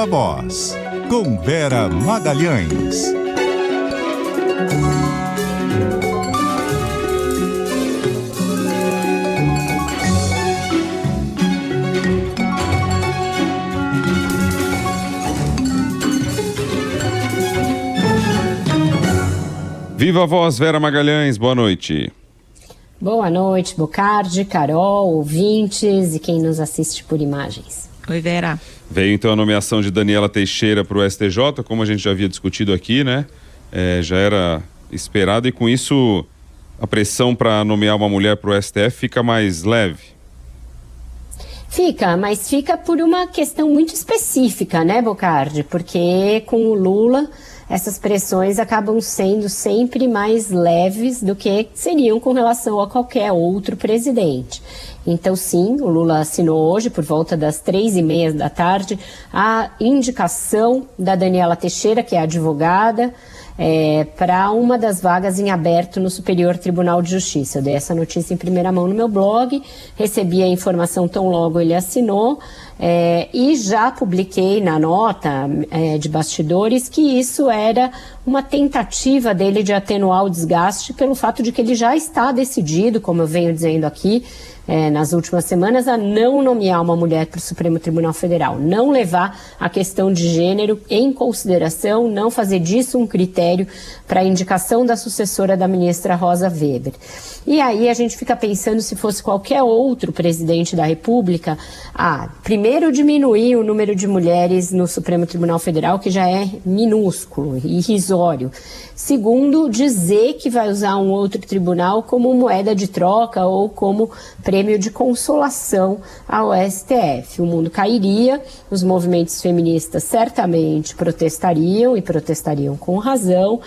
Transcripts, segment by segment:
Viva Voz, com Vera Magalhães. Viva Voz, Vera Magalhães, boa noite. Boa noite, Bocardi, Carol, ouvintes e quem nos assiste por imagens. Oi, Vera. Veio então a nomeação de Daniela Teixeira para o STJ, como a gente já havia discutido aqui, né? Já era esperado e com isso a pressão para nomear uma mulher para o STF fica mais leve. Fica, mas fica por uma questão muito específica, né, Bocardi? Porque com o Lula essas pressões acabam sendo sempre mais leves do que seriam com relação a qualquer outro presidente. Então, sim, o Lula assinou hoje, por volta das 3h30 da tarde, a indicação da Daniela Teixeira, que é advogada, para uma das vagas em aberto no Superior Tribunal de Justiça. Eu dei essa notícia em primeira mão no meu blog, recebi a informação tão logo ele assinou, e já publiquei na nota de bastidores que isso era uma tentativa dele de atenuar o desgaste pelo fato de que ele já está decidido, como eu venho dizendo aqui, nas últimas semanas, a não nomear uma mulher para o Supremo Tribunal Federal, não levar a questão de gênero em consideração, não fazer disso um critério para a indicação da sucessora da ministra Rosa Weber. E aí a gente fica pensando, se fosse qualquer outro presidente da República, primeiro diminuir o número de mulheres no Supremo Tribunal Federal, que já é minúsculo, irrisório. Segundo, dizer que vai usar um outro tribunal como moeda de troca ou como prêmio de consolação ao STF. O mundo cairia, os movimentos feministas certamente protestariam e protestariam com razão,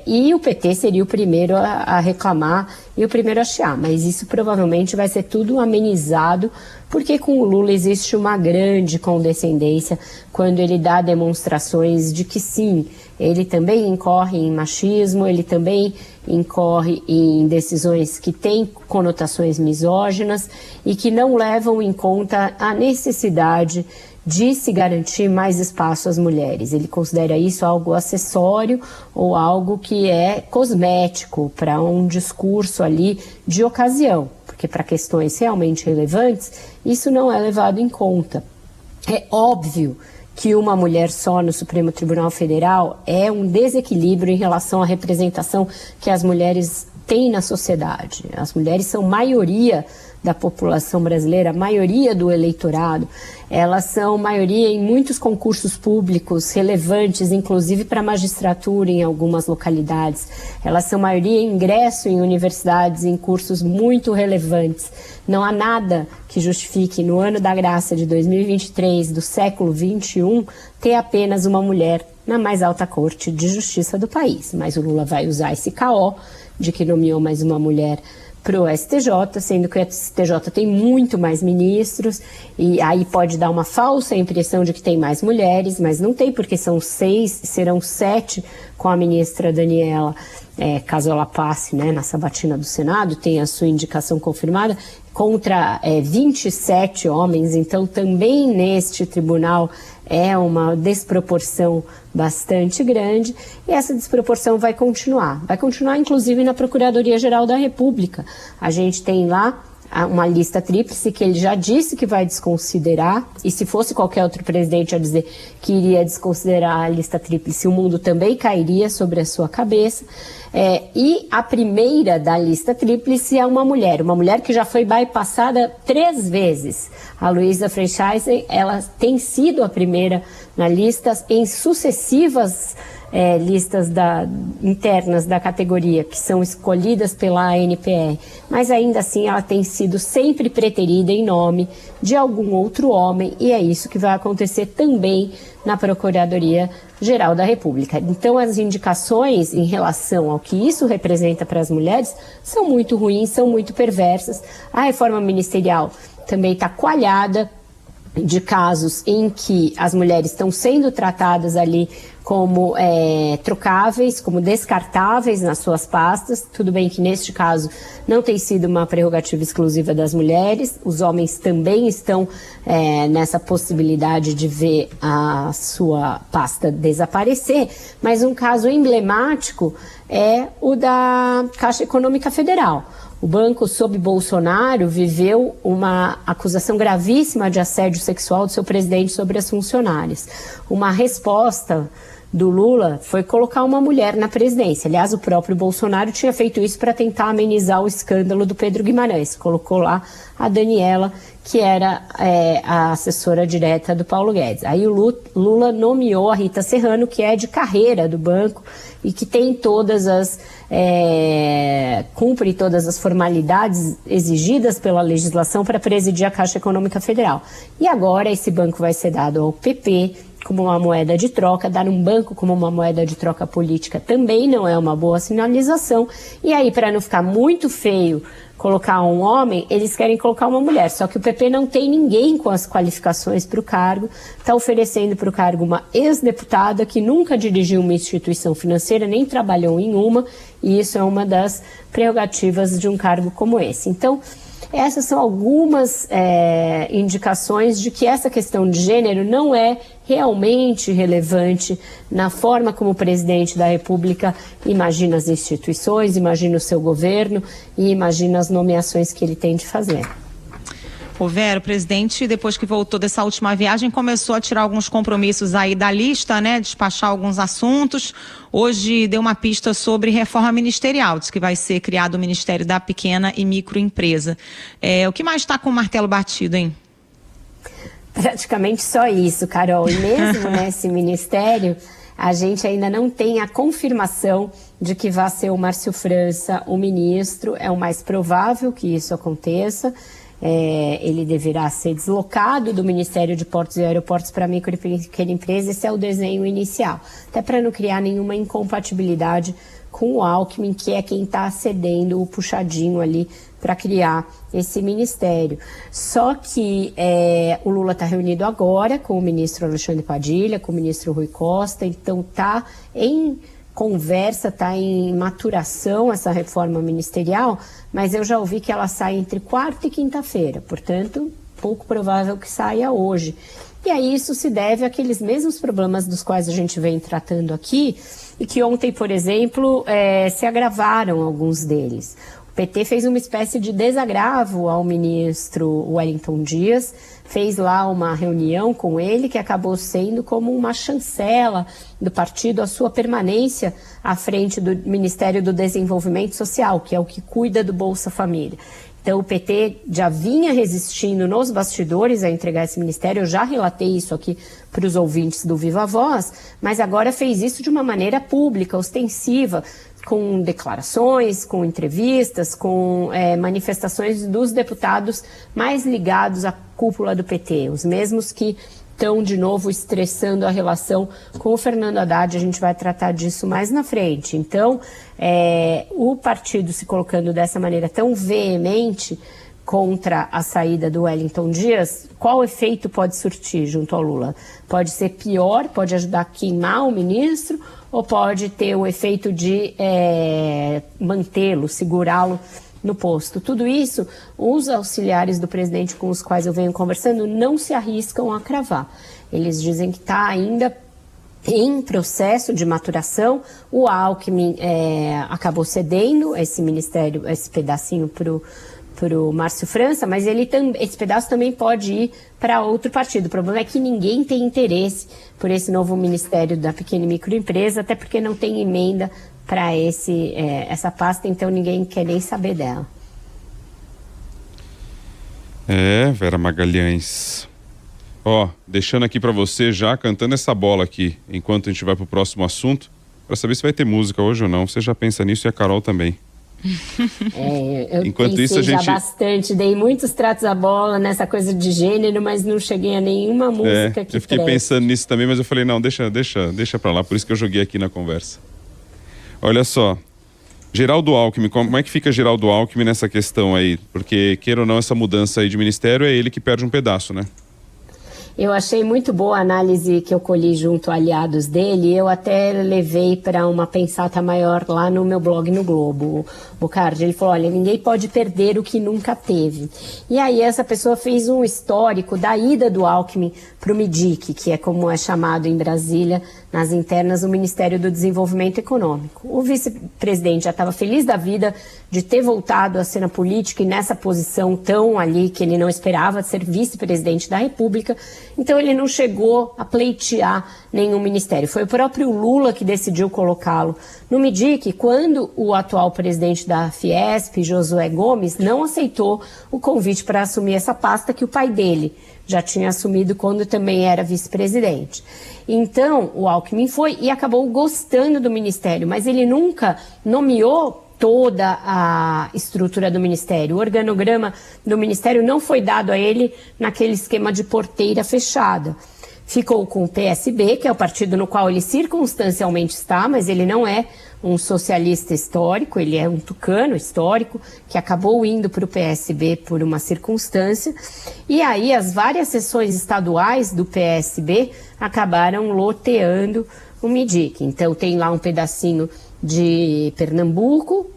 e o PT seria o primeiro a reclamar e o primeiro a chiar, mas isso provavelmente vai ser tudo amenizado, porque com o Lula existe uma grande condescendência quando ele dá demonstrações de que sim, ele também incorre em machismo, ele também incorre em decisões que têm conotações misóginas e que não levam em conta a necessidade de se garantir mais espaço às mulheres. Ele considera isso algo acessório ou algo que é cosmético para um discurso ali de ocasião, porque para questões realmente relevantes, isso não é levado em conta. É óbvio que uma mulher só no Supremo Tribunal Federal é um desequilíbrio em relação à representação que as mulheres têm na sociedade. As mulheres são maioria da população brasileira, a maioria do eleitorado, elas são maioria em muitos concursos públicos relevantes, inclusive para a magistratura em algumas localidades. Elas são maioria em ingresso em universidades, em cursos muito relevantes. Não há nada que justifique, no ano da graça de 2023, do século XXI, ter apenas uma mulher na mais alta corte de justiça do país. Mas o Lula vai usar esse caô de que nomeou mais uma mulher para o STJ, sendo que o STJ tem muito mais ministros, e aí pode dar uma falsa impressão de que tem mais mulheres, mas não tem, porque são 6, serão 7 com a ministra Daniela, caso ela passe, né, na sabatina do Senado, tem a sua indicação confirmada, contra 27 homens, então também neste tribunal é uma desproporção bastante grande, e essa desproporção vai continuar inclusive na Procuradoria-Geral da República. A gente tem lá uma lista tríplice que ele já disse que vai desconsiderar, e se fosse qualquer outro presidente a dizer que iria desconsiderar a lista tríplice, o mundo também cairia sobre a sua cabeça. E a primeira da lista tríplice é uma mulher que já foi bypassada 3 vezes. A Luísa Freixaisen, ela tem sido a primeira na lista em sucessivas listas internas da categoria, que são escolhidas pela ANPR, mas ainda assim ela tem sido sempre preterida em nome de algum outro homem, e é isso que vai acontecer também na Procuradoria-Geral da República. Então as indicações em relação ao que isso representa para as mulheres são muito ruins, são muito perversas. A reforma ministerial também está coalhada de casos em que as mulheres estão sendo tratadas ali como trocáveis, como descartáveis nas suas pastas. Tudo bem que neste caso não tem sido uma prerrogativa exclusiva das mulheres, os homens também estão nessa possibilidade de ver a sua pasta desaparecer, mas um caso emblemático é o da Caixa Econômica Federal. O banco, sob Bolsonaro, viveu uma acusação gravíssima de assédio sexual do seu presidente sobre as funcionárias. Uma resposta do Lula foi colocar uma mulher na presidência. Aliás, o próprio Bolsonaro tinha feito isso para tentar amenizar o escândalo do Pedro Guimarães. Colocou lá a Daniela, que era a assessora direta do Paulo Guedes. Aí o Lula nomeou a Rita Serrano, que é de carreira do banco e que tem cumpre todas as formalidades exigidas pela legislação para presidir a Caixa Econômica Federal. E agora esse banco vai ser dado ao PP como uma moeda de troca. Dar um banco como uma moeda de troca política também não é uma boa sinalização. E aí, para não ficar muito feio colocar um homem, eles querem colocar uma mulher. Só que o PP não tem ninguém com as qualificações para o cargo, está oferecendo para o cargo uma ex-deputada que nunca dirigiu uma instituição financeira, nem trabalhou em uma, e isso é uma das prerrogativas de um cargo como esse. Então, essas são algumas indicações de que essa questão de gênero não é realmente relevante na forma como o presidente da República imagina as instituições, imagina o seu governo e imagina as nomeações que ele tem de fazer. Ô Vera, o presidente, depois que voltou dessa última viagem, começou a tirar alguns compromissos aí da lista, né? Despachar alguns assuntos. Hoje deu uma pista sobre reforma ministerial, diz que vai ser criado o Ministério da Pequena e Microempresa. O que mais está com o martelo batido, hein? Praticamente só isso, Carol. E mesmo nesse ministério, a gente ainda não tem a confirmação de que vai ser o Márcio França o ministro. É o mais provável que isso aconteça. Ele deverá ser deslocado do Ministério de Portos e Aeroportos para a micro e pequena empresa. Esse é o desenho inicial, até para não criar nenhuma incompatibilidade com o Alckmin, que é quem está cedendo o puxadinho ali para criar esse ministério. Só que o Lula está reunido agora com o ministro Alexandre Padilha, com o ministro Rui Costa, então está em conversa, está em maturação essa reforma ministerial, mas eu já ouvi que ela sai entre quarta e quinta-feira, portanto, pouco provável que saia hoje. E aí isso se deve àqueles mesmos problemas dos quais a gente vem tratando aqui e que ontem, por exemplo, se agravaram alguns deles. O PT fez uma espécie de desagravo ao ministro Wellington Dias, fez lá uma reunião com ele que acabou sendo como uma chancela do partido a sua permanência à frente do Ministério do Desenvolvimento Social, que é o que cuida do Bolsa Família. Então o PT já vinha resistindo nos bastidores a entregar esse ministério, eu já relatei isso aqui para os ouvintes do Viva Voz, mas agora fez isso de uma maneira pública, ostensiva, com declarações, com entrevistas, com manifestações dos deputados mais ligados à cúpula do PT, os mesmos que estão de novo estressando a relação com o Fernando Haddad. A gente vai tratar disso mais na frente. Então, o partido se colocando dessa maneira tão veemente contra a saída do Wellington Dias, qual efeito pode surtir junto ao Lula? Pode ser pior, pode ajudar a queimar o ministro, ou pode ter o efeito de mantê-lo, segurá-lo no posto? Tudo isso, os auxiliares do presidente com os quais eu venho conversando não se arriscam a cravar. Eles dizem que está ainda em processo de maturação. O Alckmin acabou cedendo esse ministério, esse pedacinho para o Márcio França, mas esse pedaço também pode ir para outro partido. O problema é que ninguém tem interesse por esse novo Ministério da Pequena e Microempresa, até porque não tem emenda para essa pasta, então ninguém quer nem saber dela. Vera Magalhães. Deixando aqui para você já, cantando essa bola aqui, enquanto a gente vai para o próximo assunto, para saber se vai ter música hoje ou não. Você já pensa nisso e a Carol também. Eu Enquanto isso, a gente já bastante, dei muitos tratos à bola nessa coisa de gênero, mas não cheguei a nenhuma música que eu fiquei pensando nisso também, mas eu falei, não, deixa pra lá, por isso que eu joguei aqui na conversa. Olha só, Geraldo Alckmin, como é que fica Geraldo Alckmin nessa queira ou não, essa mudança aí de ministério, é ele que perde um pedaço, né? Eu achei muito boa a análise que eu colhi junto a aliados dele. Eu até levei para uma pensata maior lá no meu blog no Globo, Bocardi. Ele falou, olha, ninguém pode perder o que nunca teve. E aí essa pessoa fez um histórico da ida do Alckmin para o MIDIC, que é como é chamado em Brasília, nas internas, o Ministério do Desenvolvimento Econômico. O vice-presidente já estava feliz da vida de ter voltado à cena política e nessa posição tão ali que ele não esperava de ser vice-presidente da República. Então ele não chegou a pleitear nenhum ministério. Foi o próprio Lula que decidiu colocá-lo no MIDIC quando o atual presidente da Fiesp, Josué Gomes, não aceitou o convite para assumir essa pasta que o pai dele já tinha assumido quando também era vice-presidente. Então, o Alckmin foi e acabou gostando do ministério, mas ele nunca nomeou toda a estrutura do ministério. O organograma do ministério não foi dado a ele naquele esquema de porteira fechada. Ficou com o PSB, que é o partido no qual ele circunstancialmente está, mas ele não é um socialista histórico, ele é um tucano histórico, que acabou indo para o PSB por uma circunstância. E aí as várias seções estaduais do PSB acabaram loteando o MIDIC. Então tem lá um pedacinho de Pernambuco,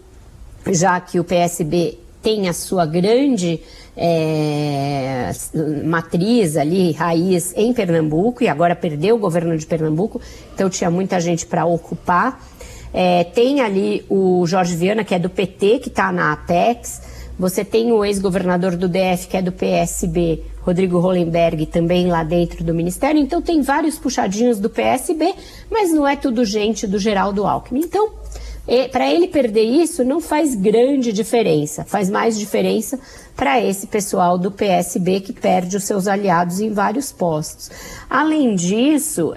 já que o PSB tem a sua grande matriz ali, raiz em Pernambuco, e agora perdeu o governo de Pernambuco, então tinha muita gente para ocupar. Tem ali o Jorge Viana, que é do PT, que está na Apex. Você tem o ex-governador do DF, que é do PSB, Rodrigo Hollenberg, também lá dentro do Ministério. Então tem vários puxadinhos do PSB, mas não é tudo gente do Geraldo Alckmin. Então, para ele perder isso, não faz grande diferença. Faz mais diferença para esse pessoal do PSB que perde os seus aliados em vários postos. Além disso,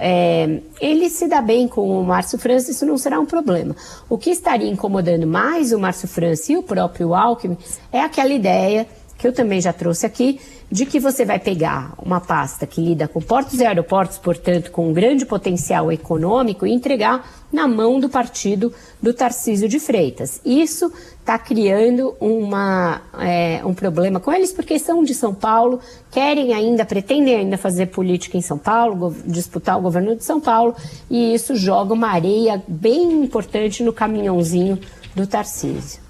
ele se dá bem com o Márcio França, isso não será um problema. O que estaria incomodando mais o Márcio França e o próprio Alckmin é aquela ideia, que eu também já trouxe aqui, de que você vai pegar uma pasta que lida com portos e aeroportos, portanto, com um grande potencial econômico, e entregar na mão do partido do Tarcísio de Freitas. Isso está criando um problema com eles, porque são de São Paulo, pretendem ainda fazer política em São Paulo, disputar o governo de São Paulo, e isso joga uma areia bem importante no caminhãozinho do Tarcísio.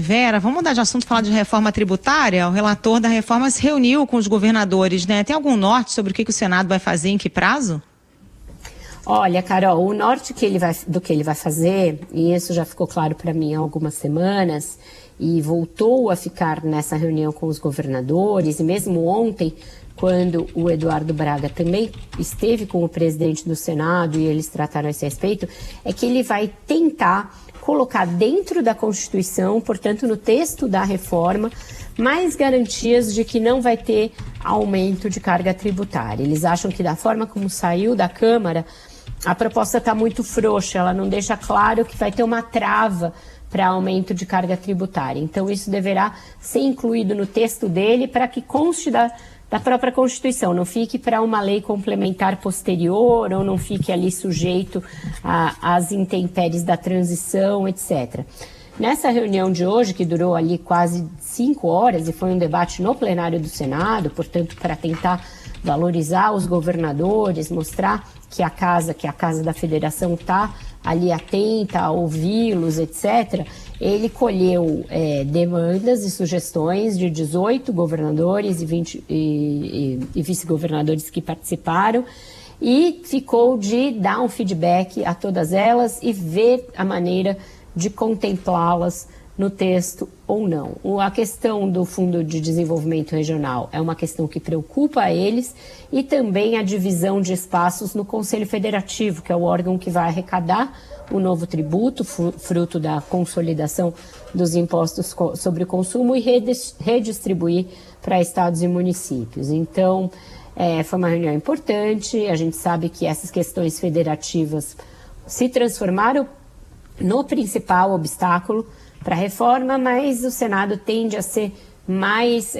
Vera, vamos mudar de assunto, falar de reforma tributária. O relator da reforma se reuniu com os governadores, né? Tem algum norte sobre o que o Senado vai fazer, em que prazo? Olha, Carol, o norte do que ele vai fazer, e isso já ficou claro para mim há algumas semanas, e voltou a ficar nessa reunião com os governadores, e mesmo ontem, quando o Eduardo Braga também esteve com o presidente do Senado e eles trataram a esse respeito, é que ele vai tentar colocar dentro da Constituição, portanto no texto da reforma, mais garantias de que não vai ter aumento de carga tributária. Eles acham que da forma como saiu da Câmara, a proposta está muito frouxa, ela não deixa claro que vai ter uma trava para aumento de carga tributária. Então isso deverá ser incluído no texto dele para que conste da própria Constituição, não fique para uma lei complementar posterior ou não fique ali sujeito às intempéries da transição, etc. Nessa reunião de hoje, que durou ali quase 5 horas e foi um debate no plenário do Senado, portanto, para tentar valorizar os governadores, mostrar que a Casa da Federação está ali atenta a ouvi-los, etc., ele colheu demandas e sugestões de 18 governadores e vice-governadores que participaram e ficou de dar um feedback a todas elas e ver a maneira de contemplá-las no texto ou não. A questão do Fundo de Desenvolvimento Regional é uma questão que preocupa a eles e também a divisão de espaços no Conselho Federativo, que é o órgão que vai arrecadar o novo tributo, fruto da consolidação dos impostos sobre o consumo e redistribuir para estados e municípios. Então, foi uma reunião importante, a gente sabe que essas questões federativas se transformaram no principal obstáculo para a reforma, mas o Senado tende a ser mais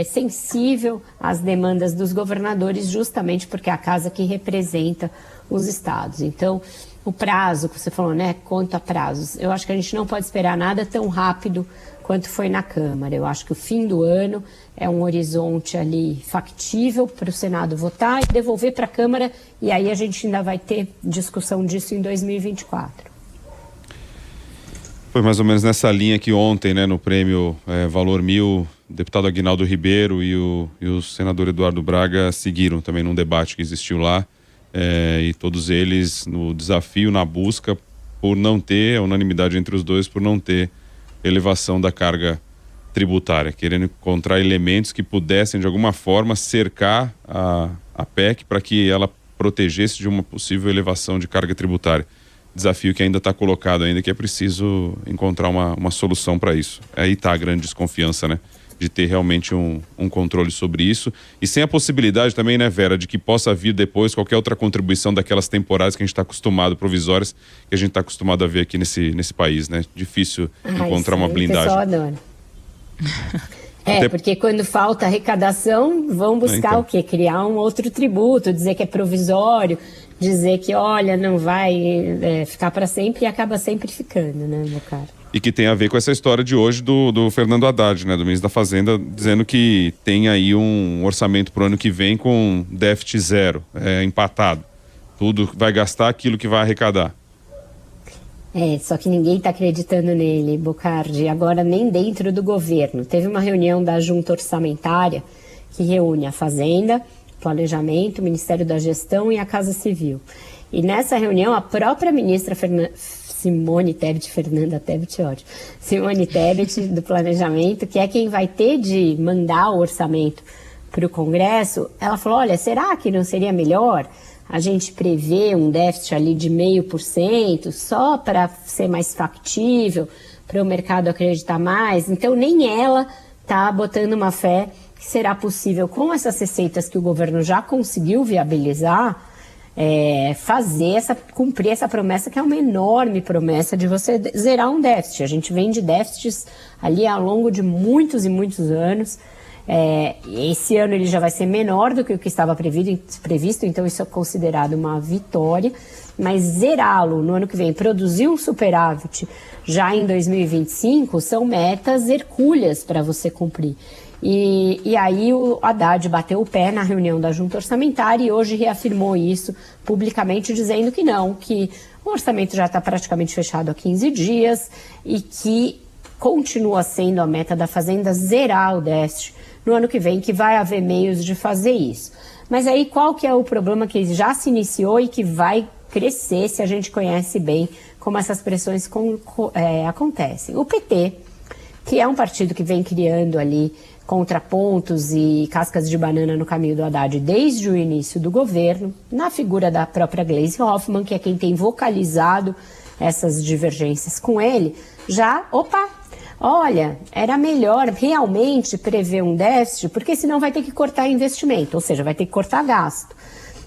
sensível às demandas dos governadores, justamente porque é a casa que representa os estados. Então, o prazo que você falou, né, quanto a prazos, eu acho que a gente não pode esperar nada tão rápido quanto foi na Câmara. Eu acho que o fim do ano é um horizonte ali factível para o Senado votar e devolver para a Câmara, e aí a gente ainda vai ter discussão disso em 2024. Foi mais ou menos nessa linha que ontem, né, no prêmio Valor 1000, o deputado Aguinaldo Ribeiro e o senador Eduardo Braga seguiram também num debate que existiu lá, e todos eles no desafio, na busca por não ter, a unanimidade entre os dois, por não ter elevação da carga tributária, querendo encontrar elementos que pudessem de alguma forma cercar a PEC para que ela protegesse de uma possível elevação de carga tributária. Desafio que ainda está colocado ainda, que é preciso encontrar uma solução para isso. Aí está a grande desconfiança, né? De ter realmente um controle sobre isso. E sem a possibilidade também, né, Vera, de que possa vir depois qualquer outra contribuição daquelas temporárias que a gente está acostumado, provisórias, que a gente está acostumado a ver aqui nesse país, né? Difícil encontrar uma blindagem. O pessoal adora. Porque quando falta arrecadação, vão buscar o quê? Criar um outro tributo, dizer que é provisório, dizer que, olha, não vai ficar para sempre, e acaba sempre ficando, né, meu caro? E que tem a ver com essa história de hoje do Fernando Haddad, né, do ministro da Fazenda, dizendo que tem aí um orçamento para o ano que vem com déficit zero, empatado. Tudo vai gastar aquilo que vai arrecadar. Só que ninguém está acreditando nele, Bocardi, agora nem dentro do governo. Teve uma reunião da Junta Orçamentária que reúne a Fazenda, Planejamento, Ministério da Gestão e a Casa Civil. E nessa reunião, a própria ministra Simone Tebet, Simone Tebet, do Planejamento, que é quem vai ter de mandar o orçamento para o Congresso, ela falou, olha, será que não seria melhor a gente prevê um déficit ali de 0,5% só para ser mais factível, para o mercado acreditar mais? Então nem ela está botando uma fé que será possível, com essas receitas que o governo já conseguiu viabilizar, cumprir essa promessa, que é uma enorme promessa de você zerar um déficit. A gente vem de déficits ali ao longo de muitos e muitos anos. Esse ano ele já vai ser menor do que o que estava previsto, então isso é considerado uma vitória, mas zerá-lo no ano que vem, produzir um superávit já em 2025, são metas hercúleas para você cumprir. E aí o Haddad bateu o pé na reunião da Junta Orçamentária e hoje reafirmou isso publicamente, dizendo que não, que o orçamento já está praticamente fechado há 15 dias e que continua sendo a meta da Fazenda zerar o déficit no ano que vem, que vai haver meios de fazer isso. Mas aí qual que é o problema que já se iniciou e que vai crescer se a gente conhece bem como essas pressões acontecem? O PT, que é um partido que vem criando ali contrapontos e cascas de banana no caminho do Haddad desde o início do governo, na figura da própria Gleisi Hoffmann, que é quem tem vocalizado essas divergências com ele, olha, era melhor realmente prever um déficit, porque senão vai ter que cortar investimento, ou seja, vai ter que cortar gasto.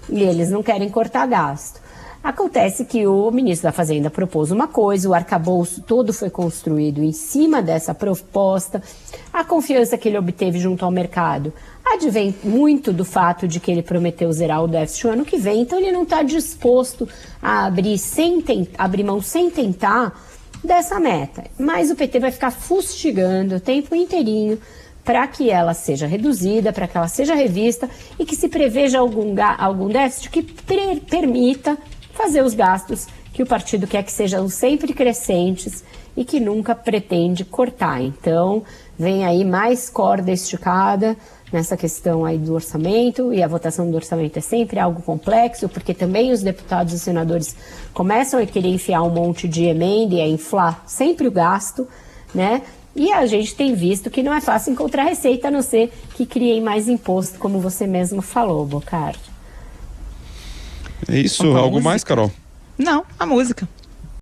E eles não querem cortar gasto. Acontece que o ministro da Fazenda propôs uma coisa, o arcabouço todo foi construído em cima dessa proposta, a confiança que ele obteve junto ao mercado advém muito do fato de que ele prometeu zerar o déficit o ano que vem, então ele não está disposto a abrir mão sem tentar dessa meta. Mas o PT vai ficar fustigando o tempo inteirinho para que ela seja reduzida, para que ela seja revista e que se preveja algum déficit que permita fazer os gastos que o partido quer que sejam sempre crescentes e que nunca pretende cortar. Então, vem aí mais corda esticada nessa questão aí do orçamento, e a votação do orçamento é sempre algo complexo, porque também os deputados e senadores começam a querer enfiar um monte de emenda e a inflar sempre o gasto, né? E a gente tem visto que não é fácil encontrar receita, a não ser que criem mais imposto, como você mesmo falou, Bocardi. É isso, algo mais, Carol? Não, a música.